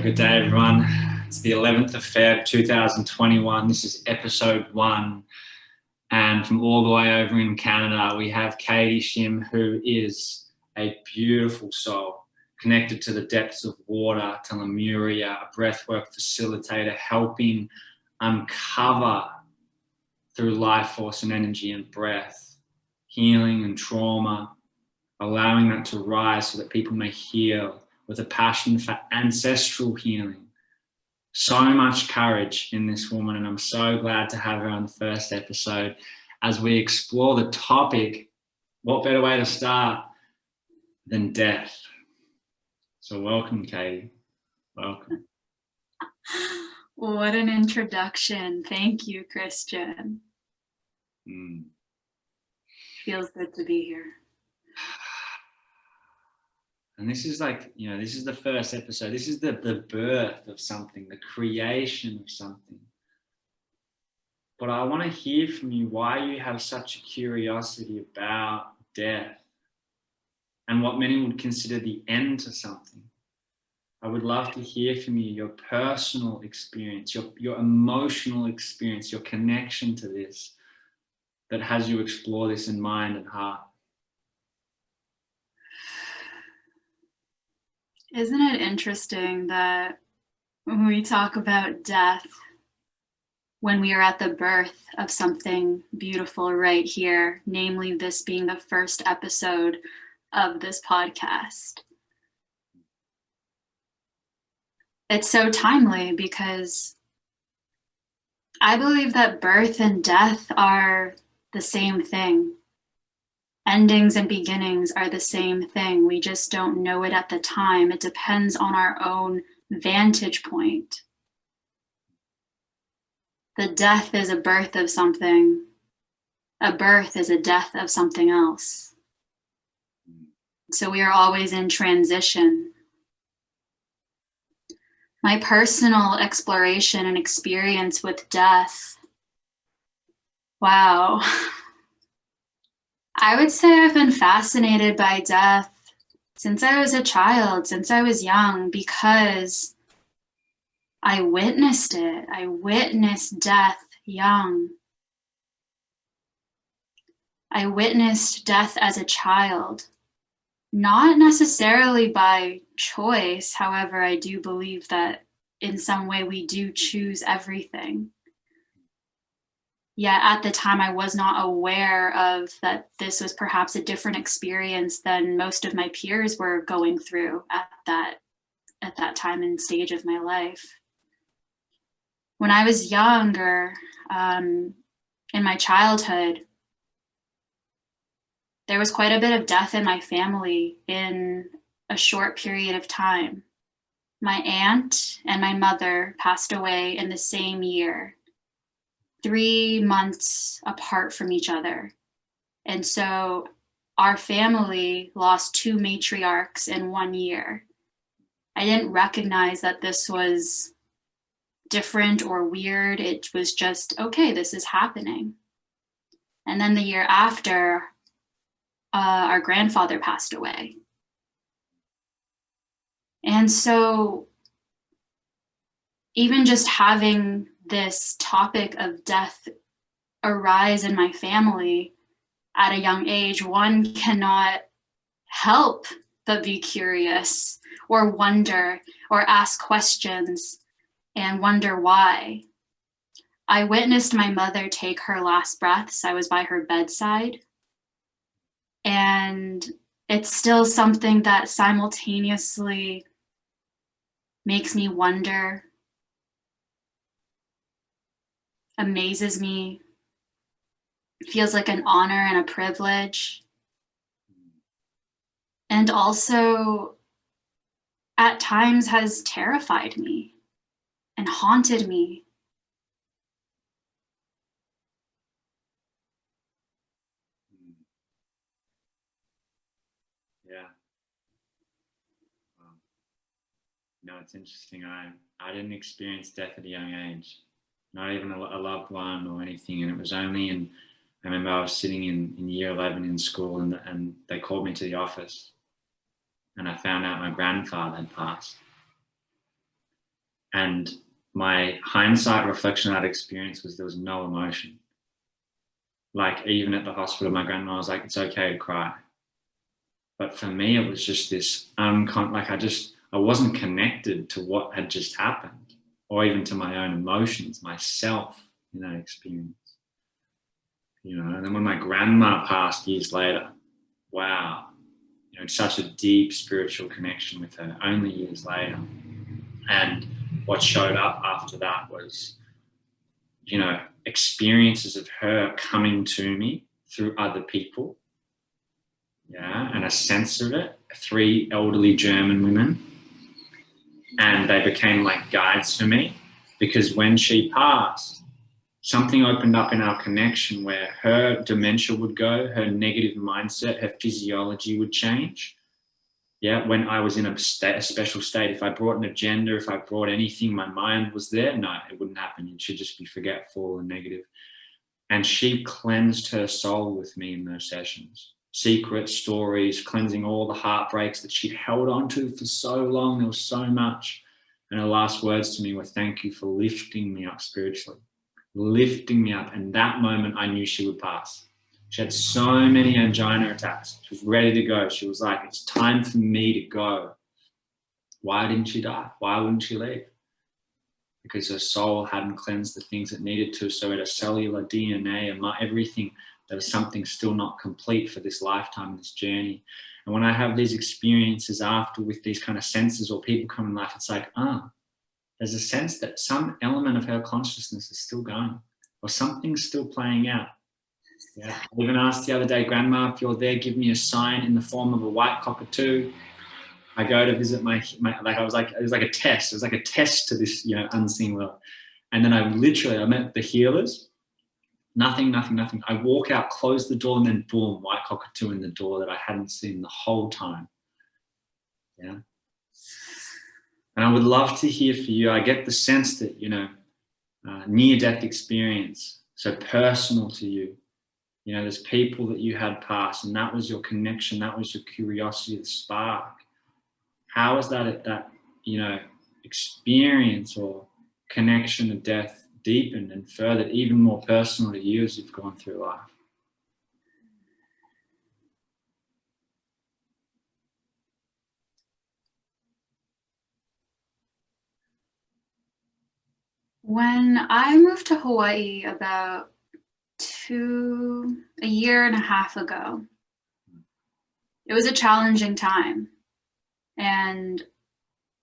good day, everyone. It's the 11th of Feb 2021. This is episode 1. And from all the way over in Canada, we have Katie Shim, who is a beautiful soul, connected to the depths of water, to Lemuria, a breathwork facilitator, helping uncover through life force and energy and breath, healing and trauma, allowing that to rise so that people may heal, with a passion for ancestral healing. So much courage in this woman, and I'm so glad to have her on the first episode as we explore the topic. What better way to start than death? So welcome, Katie. Welcome. What an introduction. Thank you, Kristian. Feels good to be here. And this is this is the first episode. This is the birth of something, the creation of something. But I want to hear from you why you have such a curiosity about death and what many would consider the end to something. I would love to hear from you your personal experience, your emotional experience, your connection to this that has you explore this in mind and heart. Isn't it interesting that when we talk about death, when we are at the birth of something beautiful right here, namely this being the first episode of this podcast, it's so timely because I believe that birth and death are the same thing. Endings and beginnings are the same thing. We just don't know it at the time. It depends on our own vantage point. The death is a birth of something. A birth is a death of something else. So we are always in transition. My personal exploration and experience with death, wow. I would say I've been fascinated by death since I was a child, since I was young, because I witnessed it. I witnessed death young. I witnessed death as a child, not necessarily by choice. However, I do believe that in some way we do choose everything. Yet at the time, I was not aware of that this was perhaps a different experience than most of my peers were going through at that time and stage of my life. When I was younger, in my childhood, there was quite a bit of death in my family in a short period of time. My aunt and my mother passed away in the same year, 3 months apart from each other. And so our family lost 2 matriarchs in 1 year. I didn't recognize that this was different or weird. It was just, okay, this is happening. And then the year after, our grandfather passed away. And so even just having this topic of death arise in my family at a young age, one cannot help but be curious or wonder or ask questions and wonder why. I witnessed my mother take her last breaths. I was by her bedside. And it's still something that simultaneously makes me wonder, amazes me, feels like an honor and a privilege, and also at times has terrified me and haunted me. Yeah. No, it's interesting. I didn't experience death at a young age, not even a loved one or anything. And it was only I remember I was sitting in year 11 in school and they called me to the office and I found out my grandfather had passed. And my hindsight reflection of that experience was there was no emotion. Like even at the hospital, my grandma was like, it's okay to cry. But for me, it was just this I wasn't connected to what had just happened, or even to my own emotions, myself in that experience. And then when my grandma passed years later, wow, such a deep spiritual connection with her only years later. And what showed up after that was, experiences of her coming to me through other people. Yeah, and a sense of it. 3 elderly German women. And they became like guides for me, because when she passed, something opened up in our connection where her dementia would go, her negative mindset, her physiology would change. Yeah, when I was in a special state, if I brought an agenda, if I brought anything, my mind was there. No, it wouldn't happen. It should just be forgetful and negative. And she cleansed her soul with me in those sessions. Secret stories, cleansing all the heartbreaks that she'd held on to for so long. There was so much. And her last words to me were, thank you for lifting me up spiritually, lifting me up. And that moment I knew she would pass. She had so many angina attacks. She was ready to go. She was like, it's time for me to go. Why didn't she die? Why wouldn't she leave? Because her soul hadn't cleansed the things it needed to. So at a cellular DNA and everything, there was something still not complete for this lifetime, this journey. And when I have these experiences after with these kind of senses or people come in life, it's like, there's a sense that some element of her consciousness is still going, or something's still playing out. Yeah. I even asked the other day, Grandma, if you're there, give me a sign in the form of a white cockatoo. I go to visit my it was like a test. It was like a test to this, unseen world. And then I met the healers. Nothing. I walk out, close the door, and then boom, white cockatoo in the door that I hadn't seen the whole time. Yeah. And I would love to hear for you. I get the sense that, near-death experience, so personal to you. There's people that you had pass, and that was your connection. That was your curiosity, the spark. How is that experience or connection of death deepened and furthered, even more personal to you as you've gone through life? When I moved to Hawaii about a year and a half ago, it was a challenging time. And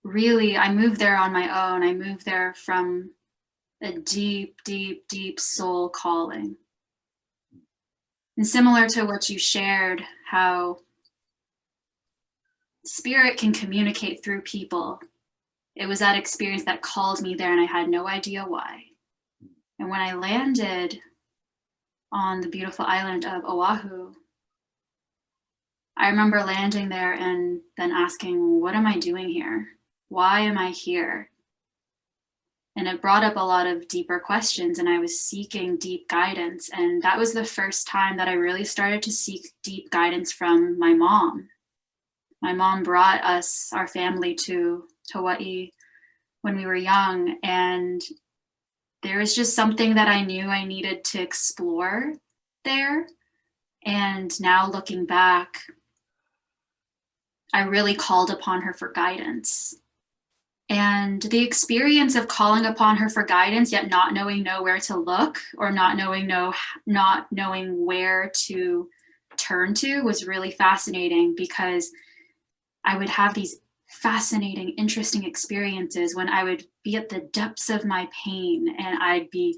really, I moved there on my own. I moved there from a deep, deep, deep soul calling. And similar to what you shared, how spirit can communicate through people. It was that experience that called me there, and I had no idea why. And when I landed on the beautiful island of Oahu, I remember landing there and then asking, what am I doing here? Why am I here? And it brought up a lot of deeper questions, and I was seeking deep guidance. And that was the first time that I really started to seek deep guidance from my mom. My mom brought us, our family, to Hawaii when we were young, and there was just something that I knew I needed to explore there. And now looking back, I really called upon her for guidance. And the experience of calling upon her for guidance, yet not knowing where to look, or not knowing where to turn to, was really fascinating, because I would have these fascinating, interesting experiences when I would be at the depths of my pain and I'd be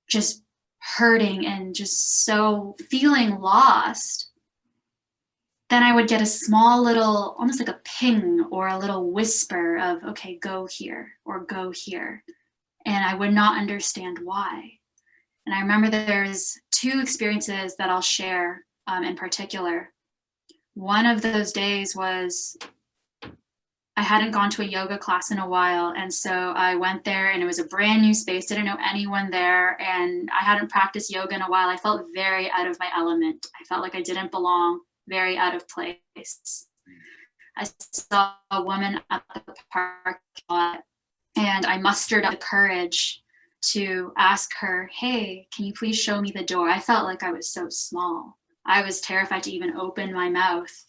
just hurting and just so feeling lost. Then I would get a small little, almost like a ping or a little whisper of, okay, go here or go here. And I would not understand why. And I remember there's 2 experiences that I'll share in particular. One of those days was, I hadn't gone to a yoga class in a while. And so I went there, and it was a brand new space, didn't know anyone there. And I hadn't practiced yoga in a while. I felt very out of my element. I felt like I didn't belong, very out of place. I saw a woman at the parking lot And I mustered up the courage to ask her, hey, can you please show me the door? I felt like I was so small. I was terrified to even open my mouth.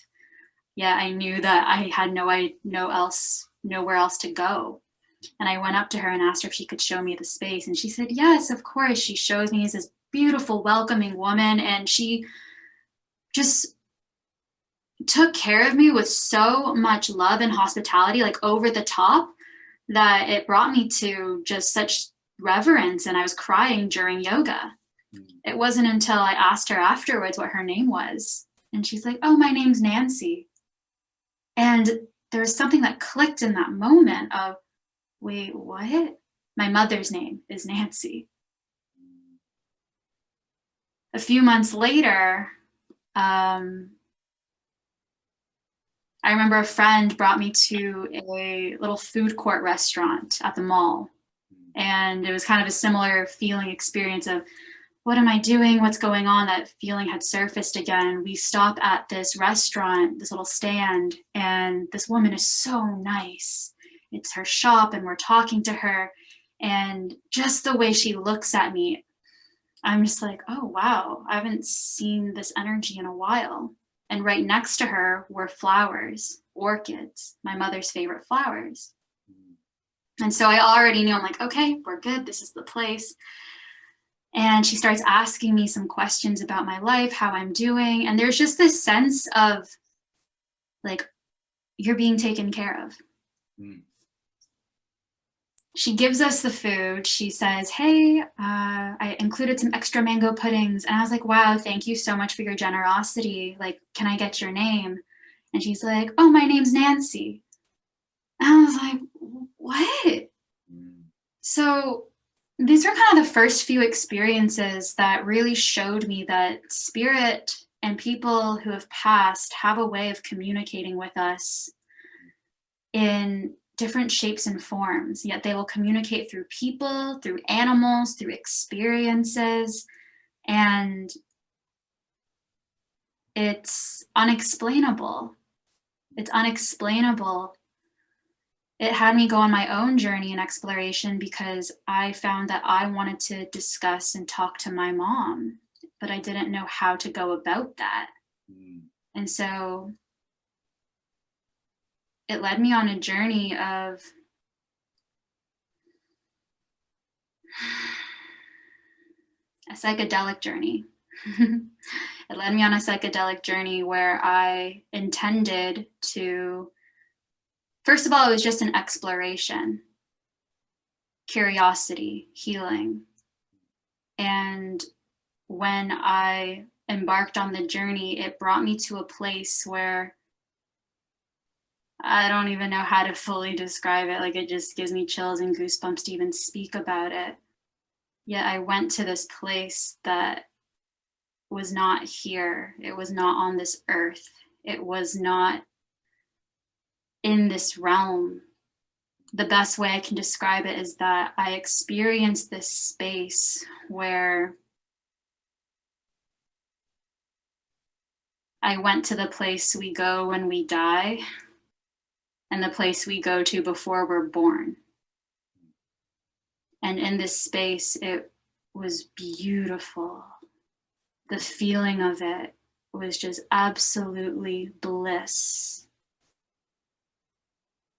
Yeah, I knew that I had nowhere else to go. And I went up to her and asked her if she could show me the space. And she said, yes, of course. She shows me as this beautiful, welcoming woman. And she just took care of me with so much love and hospitality, like over the top, that it brought me to just such reverence. And I was crying during yoga. It wasn't until I asked her afterwards what her name was. And she's like, oh, my name's Nancy. And there was something that clicked in that moment of, wait, what? My mother's name is Nancy. A few months later, I remember a friend brought me to a little food court restaurant at the mall. And it was kind of a similar feeling experience of, what am I doing? What's going on? That feeling had surfaced again. We stop at this restaurant, this little stand, and this woman is so nice. It's her shop and we're talking to her. And just the way she looks at me, I'm just like, oh, wow, I haven't seen this energy in a while. And right next to her were flowers, orchids, my mother's favorite flowers. And so I already knew, I'm like, okay, we're good. This is the place. And she starts asking me some questions about my life, how I'm doing. And there's just this sense of like, you're being taken care of. She gives us the food. She says, hey, I included some extra mango puddings. And I was like, wow, thank you so much for your generosity. Like, can I get your name? And she's like, oh, my name's Nancy. And I was like, what? So these were kind of the first few experiences that really showed me that spirit and people who have passed have a way of communicating with us in different shapes and forms, yet they will communicate through people, through animals, through experiences, and it's unexplainable. It's unexplainable. It had me go on my own journey and exploration because I found that I wanted to discuss and talk to my mom, but I didn't know how to go about that. And so it led me on a journey of a psychedelic journey. It led me on a psychedelic journey where I intended to, first of all, it was just an exploration, curiosity, healing. And when I embarked on the journey, it brought me to a place where I don't even know how to fully describe it. Like, it just gives me chills and goosebumps to even speak about it. Yet I went to this place that was not here. It was not on this earth. It was not in this realm. The best way I can describe it is that I experienced this space where I went to the place we go when we die and the place we go to before we're born. And in this space, it was beautiful. The feeling of it was just absolutely bliss.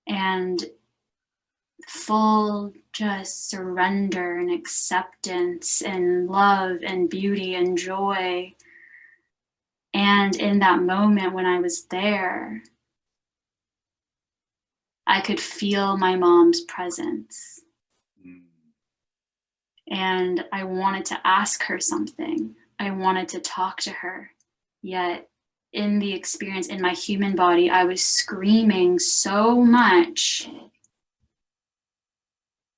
And full just surrender and acceptance and love and beauty and joy. And in that moment when I was there, I could feel my mom's presence. And I wanted to ask her something. I wanted to talk to her. Yet in the experience, in my human body, I was screaming so much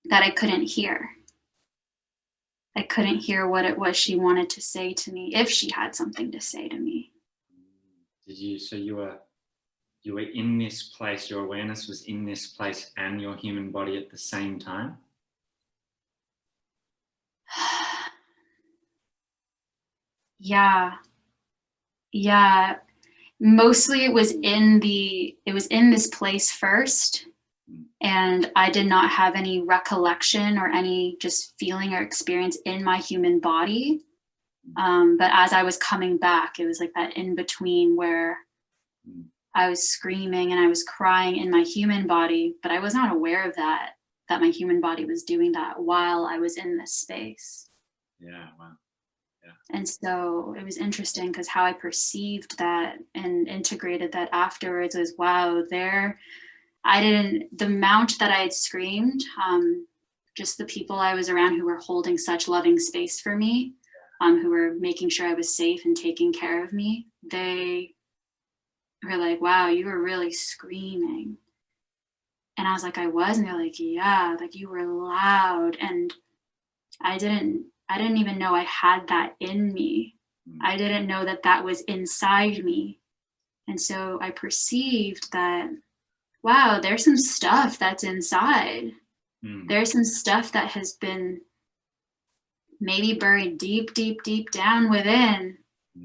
that I couldn't hear. I couldn't hear what it was she wanted to say to me, if she had something to say to me. So you were in this place, your awareness was in this place and your human body at the same time? Yeah. Mostly it was in this place first, And I did not have any recollection or any just feeling or experience in my human body. But as I was coming back, it was like that in between where I was screaming and I was crying in my human body, but I was not aware of that my human body was doing that while I was in this space. Yeah, wow. Yeah. And so it was interesting because how I perceived that and integrated that afterwards was, wow, the amount that I had screamed, just the people I was around who were holding such loving space for me, who were making sure I was safe and taking care of me, they were like, wow, you were really screaming. And I was like, I was. And they're like, yeah, like you were loud. And I didn't even know I had that in me. I didn't know that was inside me. And so I perceived that, wow, there's some stuff that's inside. There's some stuff that has been maybe buried deep, deep, deep down within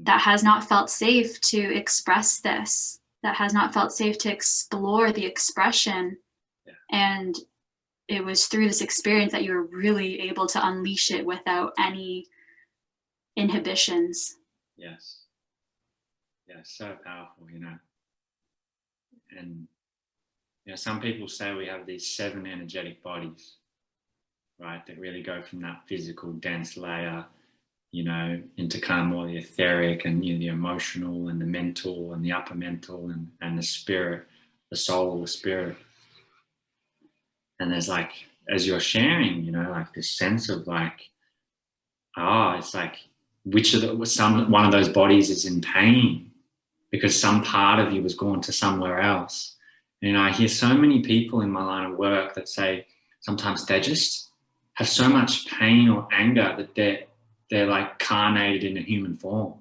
that has not felt safe to express this, that has not felt safe to explore the expression. Yeah. And it was through this experience that you were really able to unleash it without any inhibitions. Yes. Yeah, so powerful, you know. And you know, some people say we have these 7 energetic bodies, right, that really go from that physical dense layer, you know, into kind of more the etheric and, you know, the emotional and the mental and the upper mental and the spirit, the soul, the spirit. And there's like, as you're sharing, you know, like this sense of like, it's like one of those bodies is in pain because some part of you was gone to somewhere else. And, you know, I hear so many people in my line of work that say sometimes they just have so much pain or anger that they're like carnated in a human form.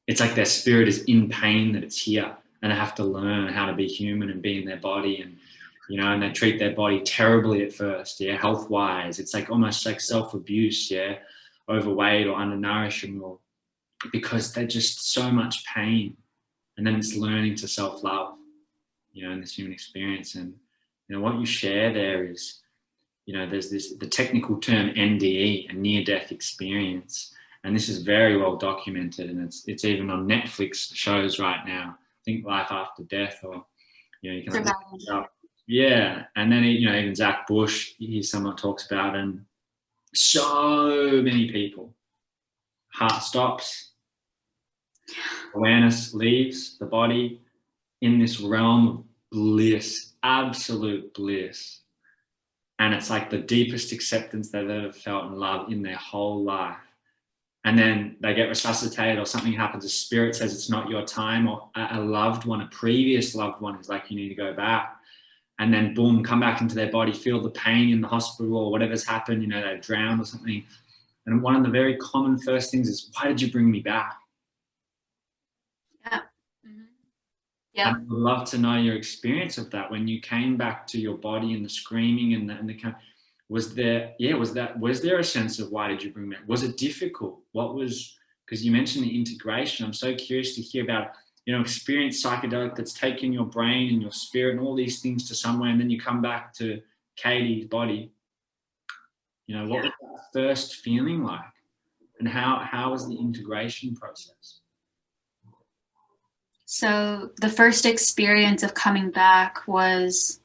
It's like their spirit is in pain that it's here, and they have to learn how to be human and be in their body, and you know, and they treat their body terribly at first, yeah, health-wise. It's like almost like self-abuse, yeah, overweight or undernourished, or because they're just so much pain. And then it's learning to self-love, you know, in this human experience. And you know, what you share there is, you know, there's the technical term NDE, a near-death experience, and this is very well documented, and it's even on Netflix shows right now. I think Life After Death, or you know, you can look it up. Yeah, and then you know, even Zach Bush, someone talks about, and so many people, heart stops, awareness leaves the body in this realm of bliss, absolute bliss. And it's like the deepest acceptance they've ever felt in love in their whole life. And then they get resuscitated or something happens, a spirit says it's not your time, or a loved one, a previous loved one is like, you need to go back. And then boom, come back into their body, feel the pain in the hospital or whatever's happened, you know, they've drowned or something. And one of the very common first things is, why did you bring me back? Yeah. Mm-hmm. Yeah. I'd love to know your experience of that when you came back to your body and the screaming and the kind of, was there a sense of why did you bring me back? Was it difficult? Because you mentioned the integration. I'm so curious to hear about, you know, experience psychedelic that's taken your brain and your spirit and all these things to somewhere, and then you come back to Katie's body. You know, what was that first feeling like? And how was the integration process? So the first experience of coming back was,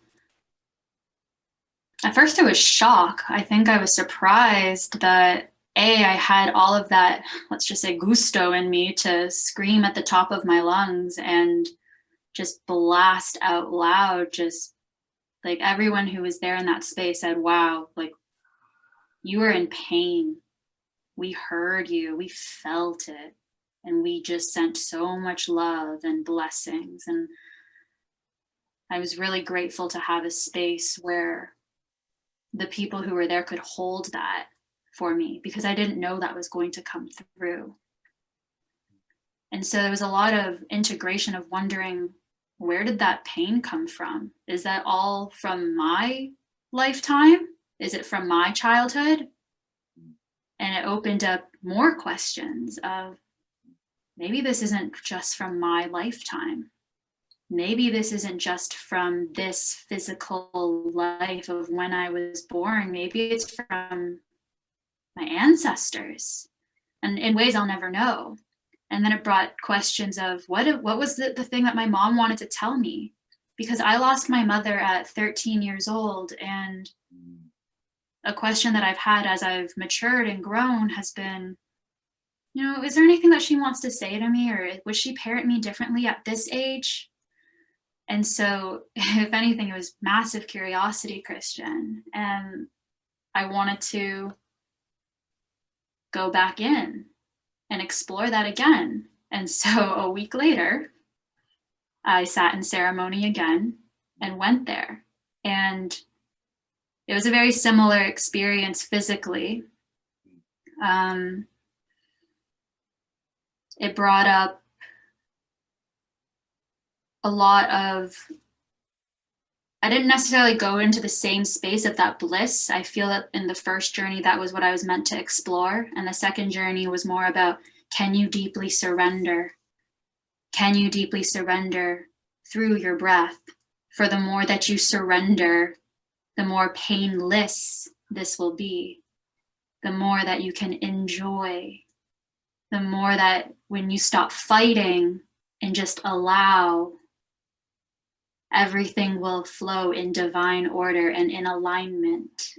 at first it was shock. I think I was surprised that I had all of that, let's just say, gusto in me to scream at the top of my lungs and just blast out loud. Just like everyone who was there in that space said, wow, like you were in pain. We heard you, we felt it. And we just sent so much love and blessings. And I was really grateful to have a space where the people who were there could hold that for me, because I didn't know that was going to come through. And so there was a lot of integration of wondering, where did that pain come from? Is that all from my lifetime? Is it from my childhood? And it opened up more questions of, maybe this isn't just from my lifetime. maybe this isn't just from this physical life of when I was born. Maybe it's from my ancestors, and in ways I'll never know. And then it brought questions of what was the thing that my mom wanted to tell me? Because I lost my mother at 13 years old, and a question that I've had as I've matured and grown has been, is there anything that she wants to say to me, or would she parent me differently at this age? And so, if anything, it was massive curiosity, Kristian. And I wanted to go back in and explore that again. And so a week later, I sat in ceremony again and went there. And it was a very similar experience physically. It brought up a lot of, I didn't necessarily go into the same space of that bliss. I feel that in the first journey, that was what I was meant to explore. And the second journey was more about, can you deeply surrender? Can you deeply surrender through your breath? For the more that you surrender, the more painless this will be. The more that you can enjoy. The more that when you stop fighting and just allow, everything will flow in divine order and in alignment.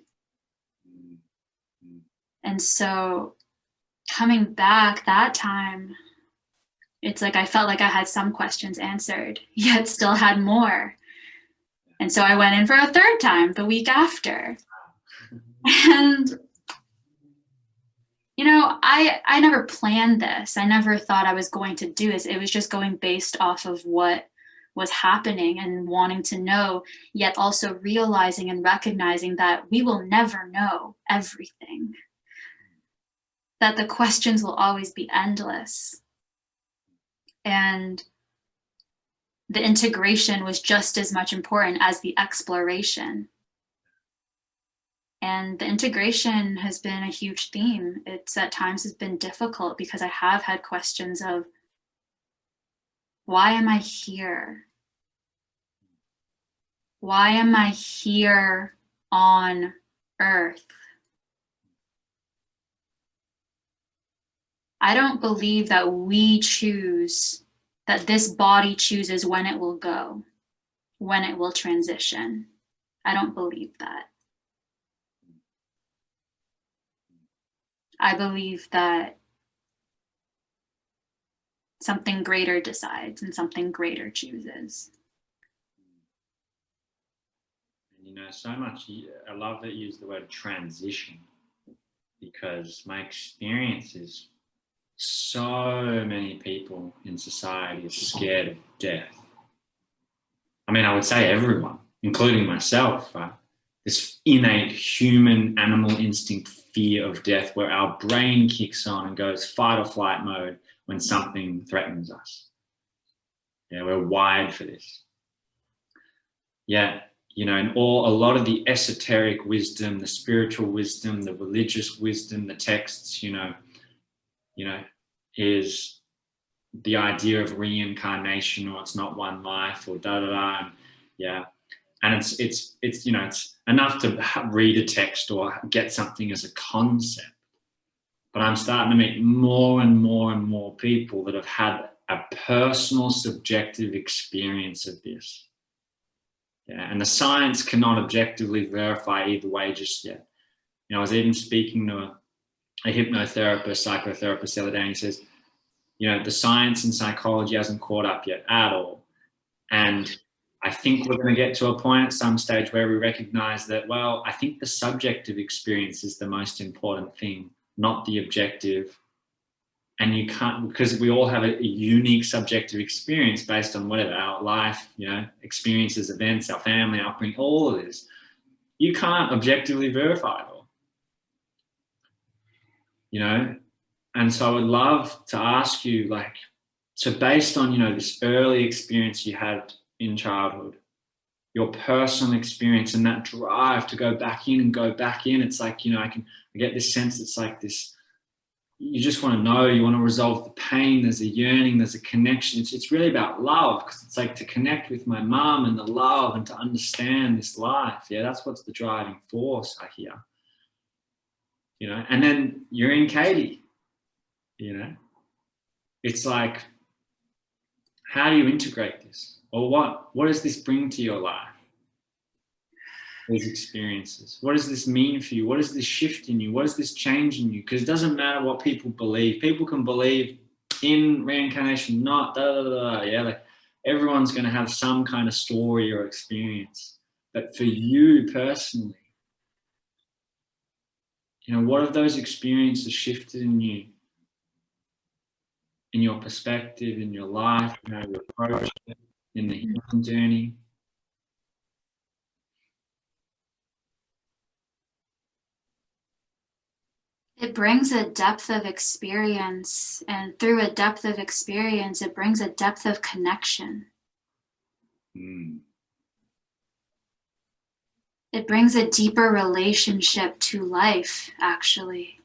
And so coming back that time, it's like I felt like I had some questions answered, yet still had more. And so I went in for a third time the week after. And, I never planned this. I never thought I was going to do this. It was just going based off of what was happening and wanting to know, yet also realizing and recognizing that we will never know everything. That the questions will always be endless. And the integration was just as much important as the exploration. And the integration has been a huge theme. It's at times has been difficult because I have had questions of, why am I here? Why am I here on earth? I don't believe that we choose, that this body chooses when it will go, when it will transition. I don't believe that. I believe that something greater decides and something greater chooses. So much, I love that you use the word transition, because my experience is so many people in society are scared of death. I mean, I would say everyone, including myself, right? This innate human animal instinct fear of death, where our brain kicks on and goes fight or flight mode when something threatens us. Yeah, we're wired for this. Yeah, and a lot of the esoteric wisdom, the spiritual wisdom, the religious wisdom, the texts, is the idea of reincarnation, or it's not one life, or and and it's enough to read a text or get something as a concept. But I'm starting to meet more and more and more people that have had a personal subjective experience of this. Yeah, and the science cannot objectively verify either way just yet. I was even speaking to a hypnotherapist, psychotherapist the other day, and he says, the science and psychology hasn't caught up yet at all. And I think we're going to get to a point at some stage where we recognize that, well, I think the subjective experience is the most important thing, not the objective. And you can't, because we all have a unique subjective experience based on whatever, our life, experiences, events, our family, upbringing, all of this. You can't objectively verify it all. And so I would love to ask you, so based on, this early experience you had in childhood, your personal experience and that drive to go back in, it's like, I get this sense it's like this you just want to know, you want to resolve the pain, there's a yearning, there's a connection. It's really about love, because it's like to connect with my mom and the love and to understand this life. Yeah, that's what's the driving force, I hear. You know, and then you're in Katie, you know. It's like, how do you integrate this? Or what does this bring to your life? These experiences. What does this mean for you? What does this shift in you? What does this change in you? Because it doesn't matter what people believe. People can believe in reincarnation, not yeah. Like everyone's going to have some kind of story or experience. But for you personally, you know, what have those experiences shifted in you? In your perspective, in your life, how you approach it, in the healing journey? It brings a depth of experience, and through a depth of experience, it brings a depth of connection. It brings a deeper relationship to life, actually.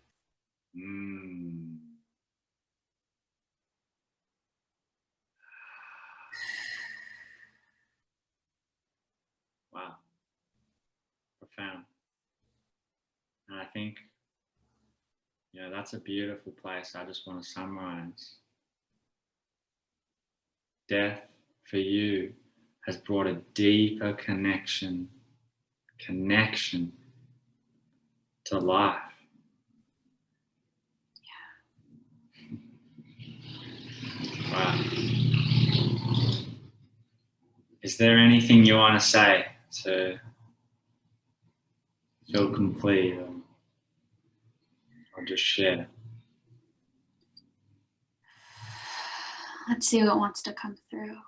Wow. Profound. And I think, you know, that's a beautiful place. I just want to summarize. Death for you has brought a deeper connection to life. Yeah. Wow. Is there anything you want to say to feel complete, or just share? Let's see what wants to come through.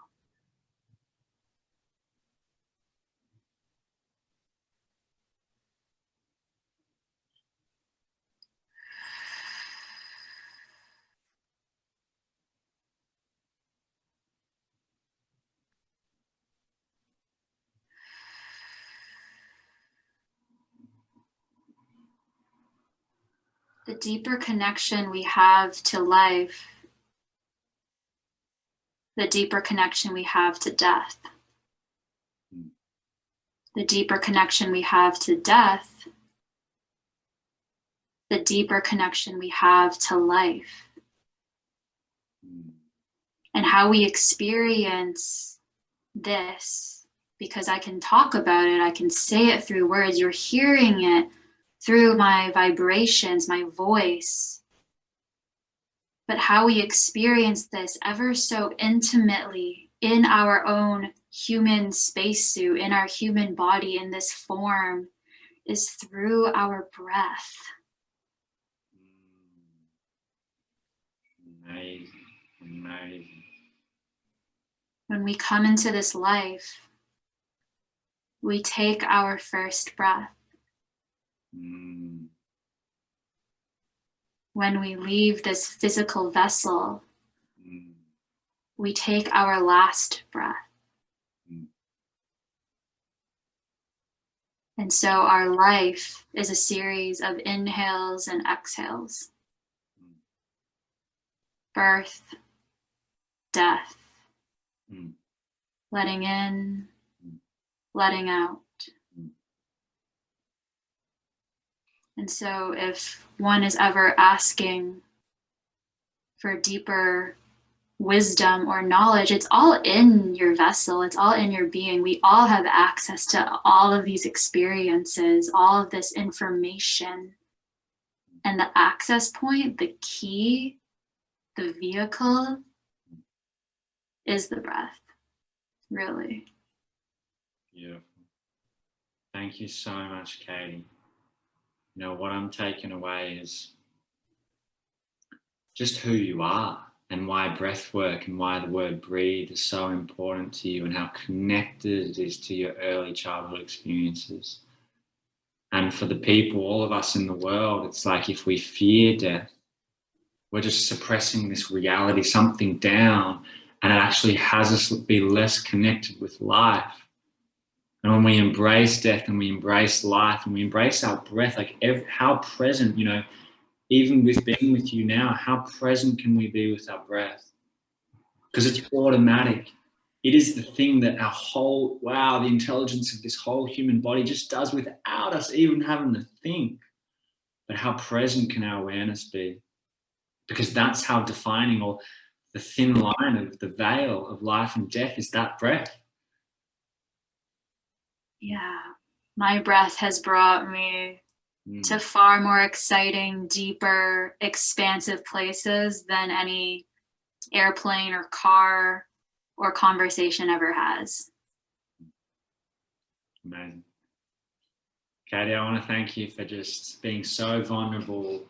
The deeper connection we have to life, the deeper connection we have to death. The deeper connection we have to death, the deeper connection we have to life. And how we experience this, because I can talk about it, I can say it through words, you're hearing it through my vibrations, my voice. But how we experience this ever so intimately in our own human spacesuit, in our human body, in this form, is through our breath. Amazing, amazing. When we come into this life, we take our first breath. When we leave this physical vessel, we take our last breath. And so our life is a series of inhales and exhales. Birth, death, letting in, letting out. And so if one is ever asking for deeper wisdom or knowledge, it's all in your vessel, it's all in your being. We all have access to all of these experiences, all of this information. And the access point, the key, the vehicle is the breath, really. Beautiful. Thank you so much, Katie. You know, what I'm taking away is just who you are and why breath work and why the word breathe is so important to you and how connected it is to your early childhood experiences. And for the people, all of us in the world, it's like if we fear death, we're just suppressing this reality, something down, and it actually has us be less connected with life. And when we embrace death and we embrace life and we embrace our breath, like how present, you know, even with being with you now, how present can we be with our breath? Because it's automatic. It is the thing that our whole, the intelligence of this whole human body just does without us even having to think. But how present can our awareness be? Because that's how defining, or the thin line of the veil of life and death, is that breath. Yeah. My breath has brought me to far more exciting, deeper, expansive places than any airplane or car or conversation ever has. Amazing. Katie, I want to thank you for just being so vulnerable,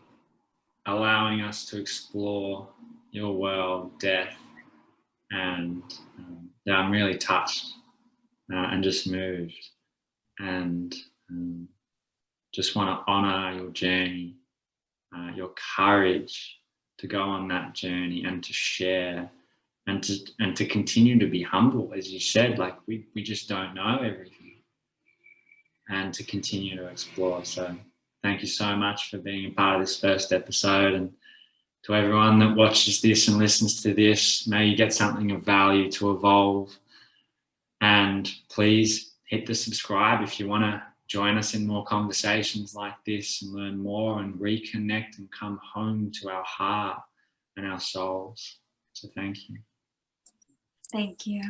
allowing us to explore your world, death, and I'm really touched and just moved, and just want to honor your journey, your courage to go on that journey and to share, and to continue to be humble, as you said. Like we just don't know everything, and to continue to explore. So thank you so much for being a part of this first episode, and to everyone that watches this and listens to this, may you get something of value to evolve. And please hit the subscribe if you want to join us in more conversations like this and learn more and reconnect and come home to our heart and our souls. So thank you. Thank you.